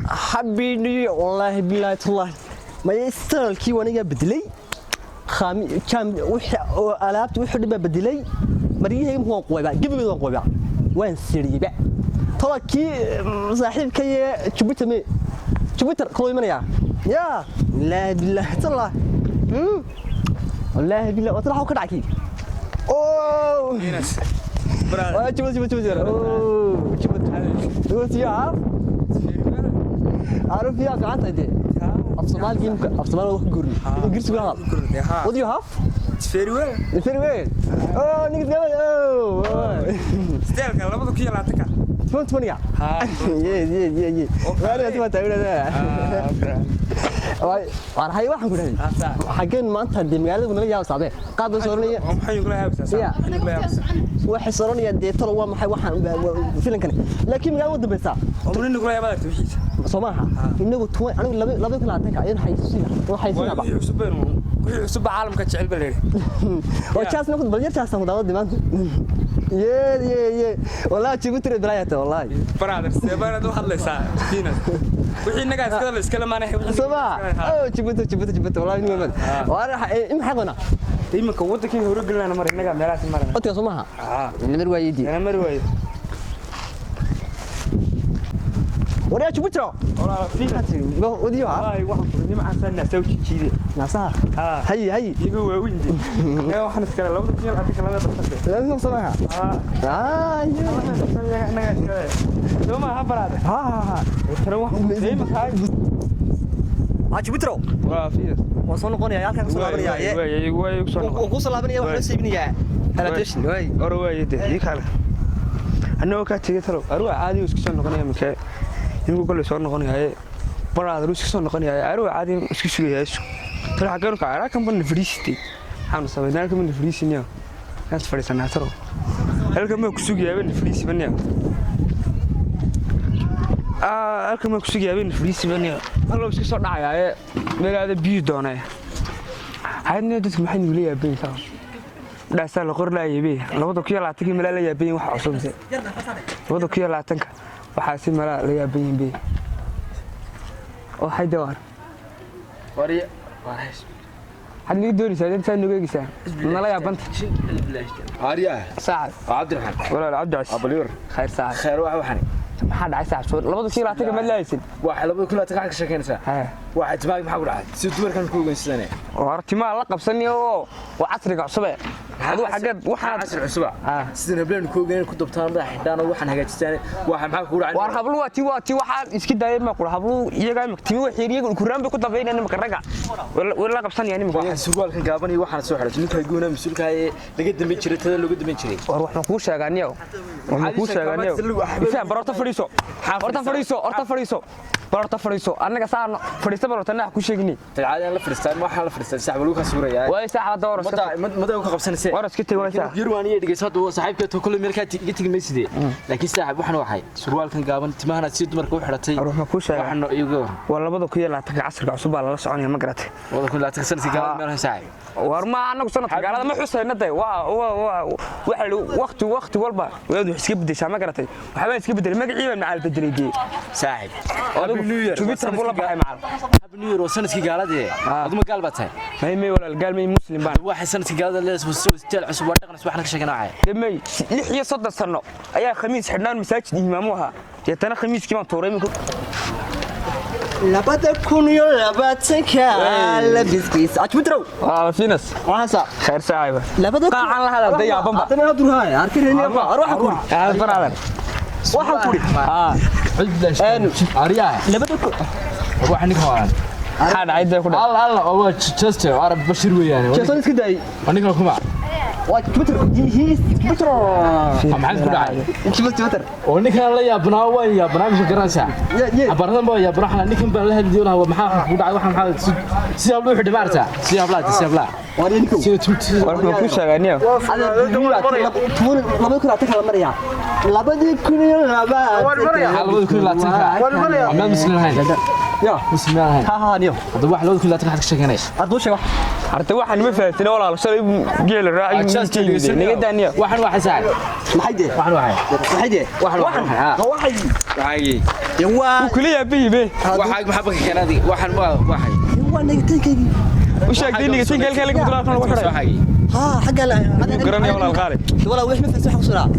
حبيبي والله بالله والله ما يستاهل كي وانا بدلي كان ألعبت وحده بدلي مريه هو قوي قبل هو قوي وين سري بقى طلع كي صاحب كي شبت قوي من يا لا بالله والله والله بالله وطلعوا كده عكيد اوه ناس شبت اوه شبت يا عارف يا قعدت دي أفصال جيم أفصال وقرن وقرس بها what do you have it's very well oh نيجي قبل oh ستيل كان لما تكيل عتك فهمت مني يي أنا أسمع تقول هذا وأنا هاي واحد يقول هذا حقين ما أنت هدي مقالة ونلا يا صاحبي قاعد صورني هم حي يقول هذا بس واحد صورني يدي ترى هو ما حي واحد فيلم كان لكن مقالة ود بس ومن نقول يا بدك تمشي صماها إنه توي أنا لبيك لا تك عين حيسينا وحيسينا بقى يحسب عالم كتشعل بالليل وشاس ناخذ بلير شاس ناخذ داود دمان يي والله جبت بدايته والله برادر سيبانا دو حد ليسا فينا وحي نقا اسكلا اسكلا ما نحي سبا او جبت والله اني ما وانا ام حقنا imanka wadakii hore galana mar inaga meelaas marana qodka Soomaha nimar waayidi ana mar waayid wariya jubutro wala fiiqati wadiyo wallahi waxaan furnay macaan sawji jiide nasaha hay igu waawindi ee waxaan iskala labada jeel hadii kala dadka laakiin Soomaha inaga iskala Soomaha baraade tara waxaan ما جبترو وافيس وصلنا قنيا halkan soo laabanaya way ku soo laabanaya waxa siibnaya alation way orwayde kale anoo ka tagay talo arwa caadi isku soo noqonaya markaa inuu gol soo noqonaya baraad isku soo noqonaya arwa caadi isku sugaya talo xagan ka ara kan ban fariistay waxaan sameeyay kan fariisiniyo kan fariisana talo halkan ma ku sugaya ban fariisiniyo halkan ma ku sugaya ban fariisiniyo الله بس كسر دعاية ماذا هذا بيدونه هاي dadku maxay nugu leeyahay been dhaasa la qor laayay labada ku yala tagi mala leeyahay been waxa cusub labada ku yala tanka waxa si mala leeyahay been oo hay dawar wariya wareys hadii doonaysaa inta nugeegisa nala yaabanta ariya saacad cabdirahmaan wala cabdicas abaliir khayr saacad khayr waxan maxaa dhacay saaxib labada kiilo ataga ma laaysin waxa labada kiilo ataga ka sheekeynaysa waxa timaag maxaa ku dhacay si dumarkan ku ogeynsadane wartimaa la qabsaniyo oo casriga cusub hadu xagad waxa casri cusub sidina bleen ku ogeyn ku dabtaan madax xidhaan waxaan hagaajistaan waxa maxaa ku dhacay war hablu waati waxa iska daayay ma qura hablu iyaga timi wax yiriga ku raanba ku dabeynayna ma raga wala qabsanayaan ma waxa surwaalkan gaaban iyo waxaan soo xidhay ninka goona mas'uulka ay laga dambeyn jiray tada lagu dambeyn jiray war waxaan ku sheegaaniyo ifaan barota fariiso anaga saan fariiso barotana ku sheegni tacaadaan la fariistaan waxaan la fariistaan saxab lagu ka suuraya way saxab door madaw ka qabsanaysa war iska tagaysa yirwaaniye dhigaysado saaxiibka to kullu meelka tigmay sidee laakiin saxab waxaan waxay surwaalkan gaaban timahana si dumarka u xidhatay ruuxa ku sheegay waxaan iyaga war labada ku yeelaa taga casriga cusub baa la soconaya ma garatay wada ku la tagsan si gaaban meel saaxiib war ma anagu sanadka gaalada ma xusaynaday waxa waqti walba wada iska bedeshaa ma garatay waxa iska bedel magaciiba macal bedeliye saaxiib new year twitter buu la baxay macal new year sanadkii gaalada aduma gaal batay may walaal gaal may muslim baan waxa sanadkii gaalada leeyahay soo jeel cusub waa dhaqan waxna ka sheeganaa may 6 sano ayaa khamiis xidhnaan masaajid imaamuha yatana khamiiskii baan tooray labada kun iyo labaatanka labiskiis ajbudrow finas waxa khayr saaxiiba labada qaacan la hadal dayaaban ba adana durhay arkireen ruuxa ku baradan waxa ku ariya labada kun waxa ninka waan hada ayda ku dhacay alla oo chester arab bashir weeyaan chester iska day aniga kuma waa Twitter Twitter maxaa ku dhacay Twitter oo ninka la yaabnaa way yaabnaa mid garanaysa abaradan baa yaabnaa ninkan baa la hadliyo maxaa ku dhacay waxa si ablo xidhi maarta si abla warinku warku ku sheeganiyo labada kun ataga la mariya labada kun iyo labada ama muslimin يا بسم الله ها ها نيو هذا واحد لو كل لا تحت شيء هنا ادو شيء arta waxaan ma fahantin walaal shalay geel raaci niga daaniya waxan waxa saar maxay waa kuliya biibe waxa maxba ka keenadi waxan waxay waa nagtankaygi u sheegtay nigatan galka laga dulaalkan lagu xiray ها حق لا قرني ولا الغالي والله وش ما فسح بسرعه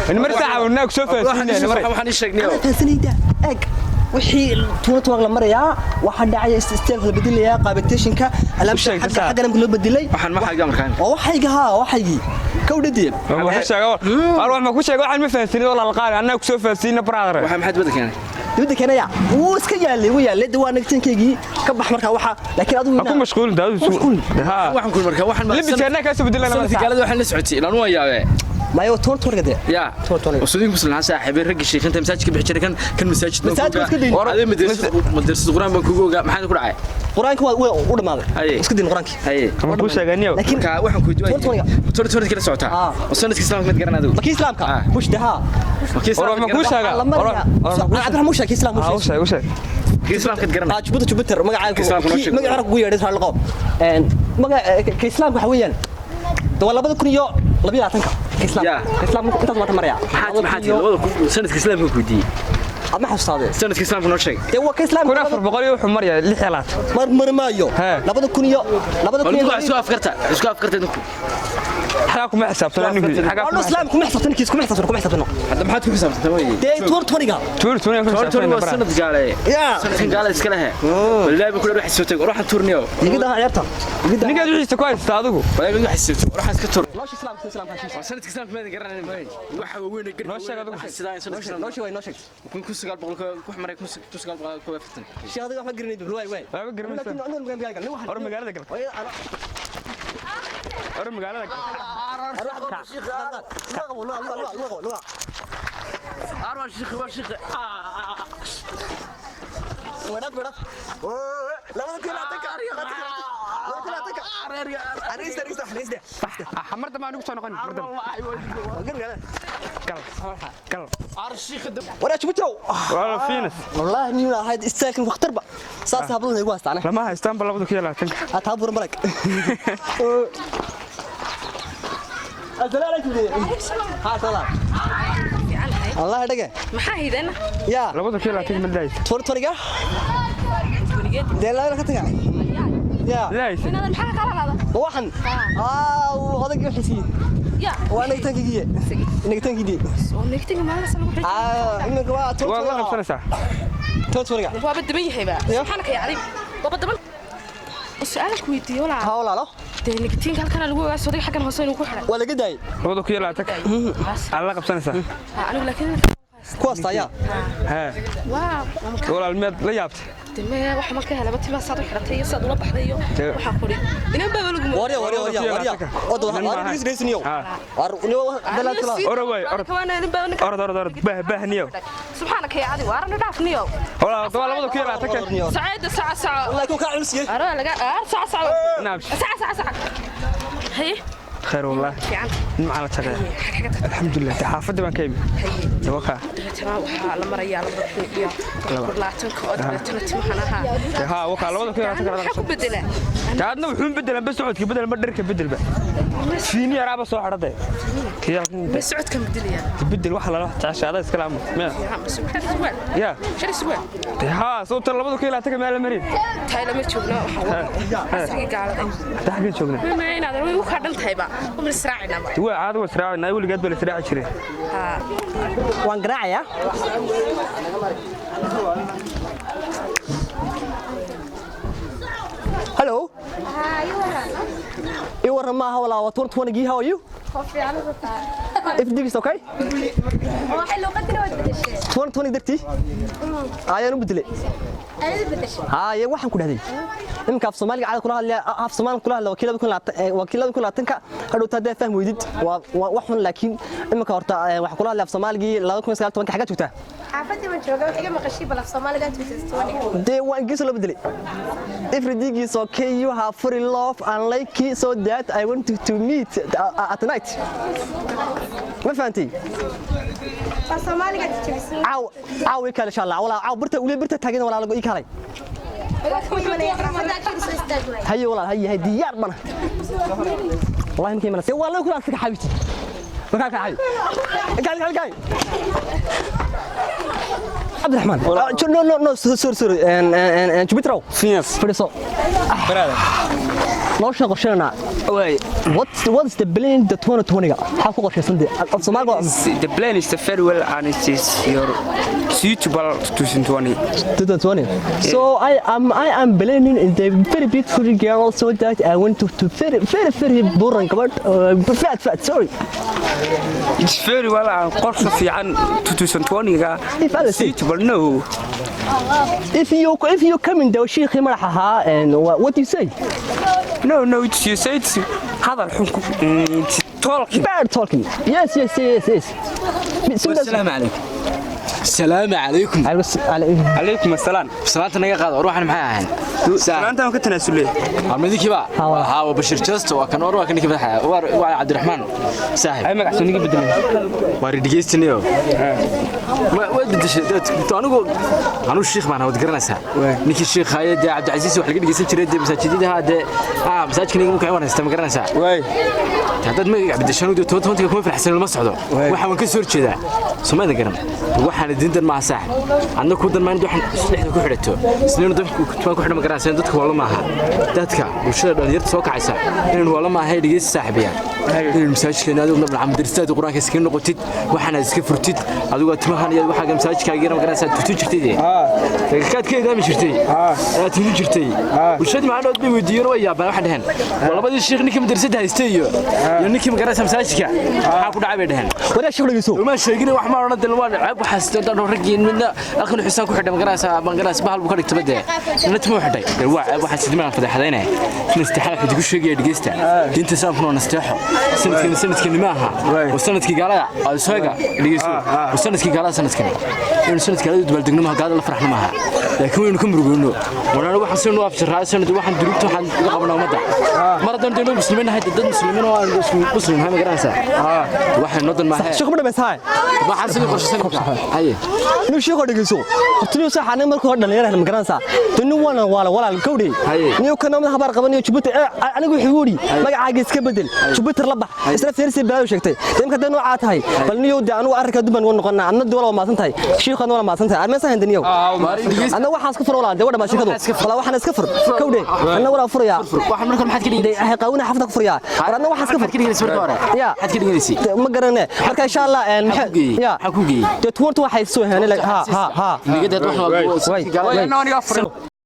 المر ساعه وناك سوف waxaan sheegnay فسنيدا اج وحي توت ولا مريا waxa dhacay istiil la bedelayaa qaabitayshinka alaabta xagga loo bedelay waxaan ma xaga markaan waxaygi kawdadeen waxa sheego wax ma ku sheego waxaan ma fahansin wala alqaali annaga soo fahansin brother waxa maxad wada keenay dibada keenaya wuu iska yaalay waa nagtankaygi ka bax markaa waxa laakiin adigu ku mashquul daadu ha waxaan ku markaa waxaan libisana ka soo bedelana gaalada waxaan la socotay ilaa waa yaabay ما يو تور قد يا وصديق مسلم صاحبي رجع شيخ انت مساجد بحجر كان مساجد هذا مدرسه القران بكوغا ما حد كدعay quraanka waa u dhamaaday isku din quraanki ama ku sheeganiyo laakiin ka waxaan ku duway toor kala socota sanadkii islaamka mid garanado markii islaamka bushdaha ma ku sheega cabdiraxmaan mushaki islaamka islaamka garanado jubuter magaca ugu yeedhay halqo magaca islaamka waxa weeyaan dawalabada kun iyo 22 islaamka intaas ma maraya sanadkii islaamka ku diiyay ama xasuustaade sanadkii islaamka noo sheeg ee waa ka islaamka kuna 400 wuxuu maraya 6 marmaayo 2000 isku afkarta idinku حاكم حساب تلاني حاكم اسلام كم حساب تنكيس كم حساب هذا ما حد كم حساب تموي دي تور تونيغا تور سنة قالي سنة قالي اسكلها والله بكل روح السوتك روح التورنيو نقدر عيرتها نقدر وحيس كويس تادغو ولا روح السوتك روح اسكتور لوش اسلام سنة اسلام ما قررنا ما waxa weyn gar noo sheeg adigu sidaan sanadkan noo sheeg kun ku sagaal boqol ku xmaray kun sagaal boqol ku waftan sheegada wax garanay way ma garanaysan or magaalada gal or magaalada أروح شيخ ورد لا ممكن أعطيك أريس حمرت ما نقص نقول كل ولا شبتوا ولا فينس والله إني هاي الساكن واخترب صار هبلنا يقاس أنا لما هيستان بلا بدو كيلا تنك أتعبر ملك السلام عليكم ها سلام الله يدقه محايدنا يا لا بدو كيلا تنك من دايس توريقة لا كتجا يا دايس أنا الحاجة كلا هذا وحن وهذا كيف حسين يا وانا تنكيجي انك تنكيجي ونكتب ما لسه نقول انك والله نفسنا ساعه توريقة هو بدي بيه بقى سبحانك يا علي وبدي سؤالك ويدي ولا ها ولا لا نكتين كان لو سودي حق هوسين ku xiray wala gaday بدو كيلا تك الله قبسنسا انا لكن كوست يا ها واو ولا المد لا يابت دمه waxa ma ka helaba tiba saad u xiratay saad ula baxday waxa qori inaan baa lagu warya odo waxa isreesniyo war niyo dalka ora way ora bahniyo subhanaka ya adi waarna dhaafniyo wala labada kiyala tag saacada laakiin ka culsiye ara laga saacada نعم saacada هي خير والله مع على تغير الحمد لله تحافظ ما كيم توقع waxaa la marayaa la badbiyo kulaatanka oo dadka timahanaha ها وقع لو كيلا تك ku bedela taadna wuxuu bedelan bas socodka bedel ma dharka bedel ba fiini yaraaba soo xaraday ma socodka bedelaya bedel waxa la taashada iska laamo ya shari suwaa ها صوت labada kiyala tag meel marin tayla ma joogna waxa gaalada taxgin joogna ma inaad way u ka dhantayba uma israacina ba waa caad waa israacina weligeed bal israaci jiray waan garaacaya hello you were ma ha wala 20 how are you everything is okay waxay loo qadina wad bedeshay 20 darti ayaan u bedelay ayay bedeshay ها يا waxaan ku dhaday imka af Soomaaliga caad kula hadlay af Soomaaliga kula hadlay wakiilada kula tanka hadhow taday faham weydid waa wax xun laakiin imka horta wax kula hadlay af Soomaaliga 2019 xaga joogtaa xaafadii ma jooga waxa ma qashii bal af Soomaaliga inta de waan gees loo bedelay everything is okay you have free love and like so that I want to meet at night ma fahanti af Soomaaliga jabisay caaw kale insha Allah wala caaw birta taagan wala lagu ii kaalay هيا والله هيا ديار بنا والله يمكن من سوى والله كل أسك حبيبتي مكانك حبيبي قال عبد الرحمن نو سوري جبترو فينس فريسو برادر لو شغل شنو واي what's the plan the 2020 how ku qorshaysan Soomaaliga the plan is the farewell and it is your suitable 2020 so I am planning in the very beautiful girl so that I want to very boring but fat sorry it's very well and qorshe fiican 2020 ga suitable no if you come in the sheekhi madaxaha and what do you say no it's you say it's hadal xunku talking bad talking yes السلام عليكم السلام عليكم عليكم السلام salaanta naga qaad ruuxan maxay ahayn salaanta ma ka tanaasulay armadiki ba ha wa bashir just waa kan waa kan ka badaxay waa Cabdiraxmaan saaxib ay magac soo niga bedelay waa ridigeystinayo waa bedeshay anu sheekh baan wad garanaysaa ninkii sheekh hay'adda Cabdi Casiis wax laga dhigeysan jiray masaajidada hada masaajidkan igu ka wanaysta ma garanaysaa way hadad magac bedeshan oo toonta kuma farxsan ma socdo waxa waan ka soo jeedaa Soomaalida garan waxaan diintan ma saaxib adna ku dan maan waxaan isleexda ku xidhato isleena dadku ku xidhan ma garanaysaa dadku wala maaha dadka bulshada dhalinyarta soo kacaysa inaan wala maaha dhigeysa saaxibiya in masaajidkan aad u nabal amdirsaad quraanka iska noqotid waxana iska furtid adigu timahan iyo waxa masaajidkaaga ma garanaysaa tutu jirtay kaadkeeda ma jirtay aad tutu jirtay bulshada ma aad bay weydiiyeen way yaabaan waxa dhahan labadii sheekh ninkii madrasada haystay iyo ninkii ma garanaysaa masaajidka waxa ku dhacay bay dhahan wada shaqadiisu ma sheegin wax ma oran dalwaan cab waxa sidoo ragin midna aqoon xisaan ku xidhay ma garanaysaa bahal buu ka dhigtay bade inta ma xidhay waxa sidii fadaxadeynay in istiixaal xid ku sheegay dhigeysta diinta saamkuna nasteexo sanadkii ma aha sanadkii gaalada ay sooga dhigeyso sanadkii gaalada sanadkii in sanadkii gaalada dibaldegnaha gaada la farxna maaha laakiin waynu ka murugoono walaalo waxaan soo afsharaa sanad waxaan durugto waxaan uga qabnaa umada maradan deeno muslimiin ahay dad muslimiin oo aan muslim ha ma garanaysaa waxaan nodan maaha sheekh ma dhamaysaa waxaan sidii qorshaysan haye inuu sheekho dhageyso hortinu saxana markuu dhalinyarada ma garanaysaa tinu wala kawdhay niyo kana madax bar qabanayo Djibouti anigu wuxuu yiri magacaaga iska bedel Djibouti la bax isla fiirsi baa sheegtay deemka dad nooca tahay bal niyo anu arrinka duban wan noqonaa anna wala ma santahay sheekhan wala ma santahay arma sahan daniyo anna waxaan iska furo walaal wada ma sheekadu wala waxaan iska fur kawdhay anna wala furaya waxaan markaa maxad ka dhigay ay qawna xafta ku furaya anna waxaan iska fur ka dhigay markaa hore ya maxad ka dhigaysi ma garanay marka insha Allah ya ha ku geey dad waxay soo heelay ha nigada wax waa